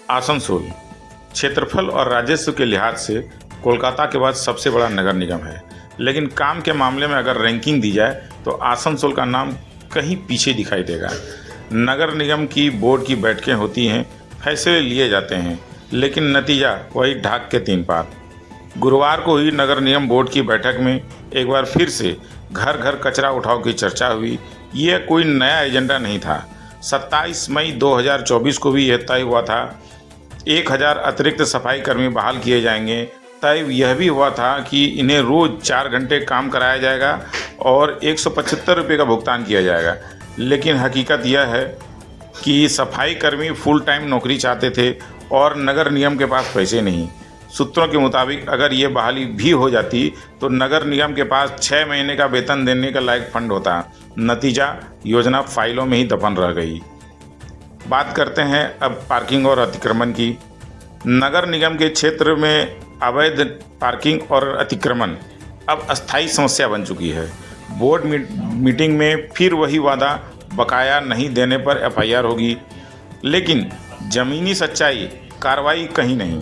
आसनसोल क्षेत्रफल और राजस्व के लिहाज से कोलकाता के बाद सबसे बड़ा नगर निगम है, लेकिन काम के मामले में अगर रैंकिंग दी जाए तो आसनसोल का नाम कहीं पीछे दिखाई देगा। नगर निगम की बोर्ड की बैठकें होती हैं, फैसले लिए जाते हैं, लेकिन नतीजा वही ढाक के 3 पात। गुरुवार को हुई नगर निगम बोर्ड की बैठक में एक बार फिर से घर घर कचरा उठाओ की चर्चा हुई। यह कोई नया एजेंडा नहीं था। 27 मई 2024 को भी यह तय हुआ था 1000 अतिरिक्त सफाई कर्मी बहाल किए जाएंगे। तय यह भी हुआ था कि इन्हें रोज़ 4 घंटे काम कराया जाएगा और 175 रुपये का भुगतान किया जाएगा। लेकिन हकीकत यह है कि सफाई कर्मी फुल टाइम नौकरी चाहते थे और नगर निगम के पास पैसे नहीं। सूत्रों के मुताबिक अगर ये बहाली भी हो जाती तो नगर निगम के पास 6 महीने का वेतन देने का लायक फंड होता। नतीजा, योजना फाइलों में ही दफन रह गई। बात करते हैं अब पार्किंग और अतिक्रमण की। नगर निगम के क्षेत्र में अवैध पार्किंग और अतिक्रमण अब अस्थायी समस्या बन चुकी है। बोर्ड मीटिंग में फिर वही वादा, बकाया नहीं देने पर FIR होगी, लेकिन ज़मीनी सच्चाई, कार्रवाई कहीं नहीं।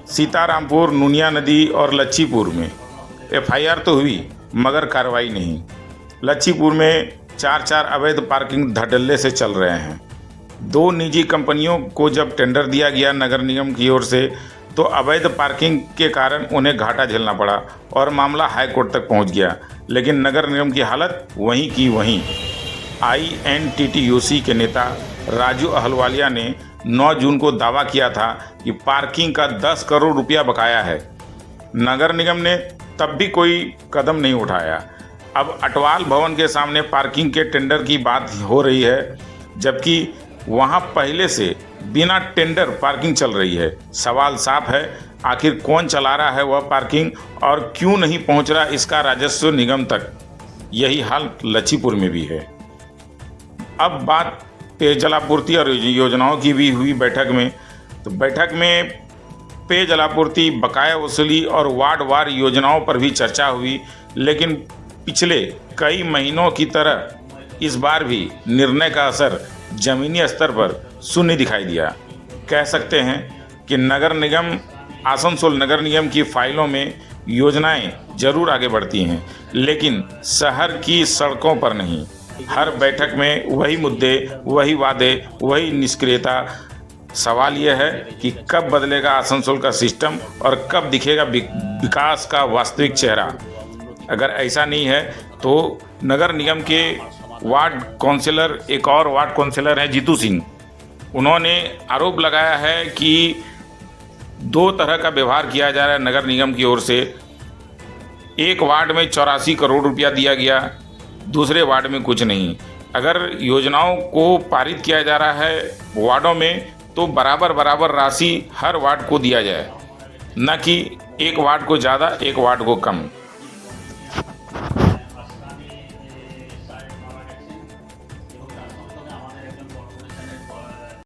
सीतारामपुर, नूनिया नदी और लच्छीपुर में FIR तो हुई मगर कार्रवाई नहीं। लच्छीपुर में 4 अवैध पार्किंग धड़ल्ले से चल रहे हैं। 2 निजी कंपनियों को जब टेंडर दिया गया नगर निगम की ओर से तो अवैध पार्किंग के कारण उन्हें घाटा झेलना पड़ा और मामला हाई कोर्ट तक पहुंच गया। लेकिन नगर निगम की हालत वहीं की वहीं। INTTUC के नेता राजू अहलुवालिया ने 9 जून को दावा किया था कि पार्किंग का 10 करोड़ रुपया बकाया है। नगर निगम ने तब भी कोई कदम नहीं उठाया। अब अटवाल भवन के सामने पार्किंग के टेंडर की बात हो रही है, जबकि वहां पहले से बिना टेंडर पार्किंग चल रही है। सवाल साफ है, आखिर कौन चला रहा है वह पार्किंग और क्यों नहीं पहुंच रहा इसका राजस्व निगम तक। यही हाल लच्छीपुर में भी है। अब बात पेयजल आपूर्ति और योजनाओं की भी हुई बैठक में। तो बैठक में पेयजल आपूर्ति, बकाया वसूली और वार्ड वार योजनाओं पर भी चर्चा हुई, लेकिन पिछले कई महीनों की तरह इस बार भी निर्णय का असर जमीनी स्तर पर शून्य दिखाई दिया। कह सकते हैं कि आसनसोल नगर निगम की फाइलों में योजनाएं जरूर आगे बढ़ती हैं, लेकिन शहर की सड़कों पर नहीं। हर बैठक में वही मुद्दे, वही वादे, वही निष्क्रियता। सवाल यह है कि कब बदलेगा आसनसोल का सिस्टम और कब दिखेगा विकास का वास्तविक चेहरा। अगर ऐसा नहीं है तो नगर निगम के वार्ड काउंसिलर, एक और वार्ड काउंसिलर हैं जीतू सिंह, उन्होंने आरोप लगाया है कि 2 तरह का व्यवहार किया जा रहा है नगर निगम की ओर से। एक वार्ड में 84 करोड़ रुपया दिया गया, दूसरे वार्ड में कुछ नहीं। अगर योजनाओं को पारित किया जा रहा है वार्डों में तो बराबर राशि हर वार्ड को दिया जाए, न कि एक वार्ड को ज़्यादा, एक वार्ड को कम।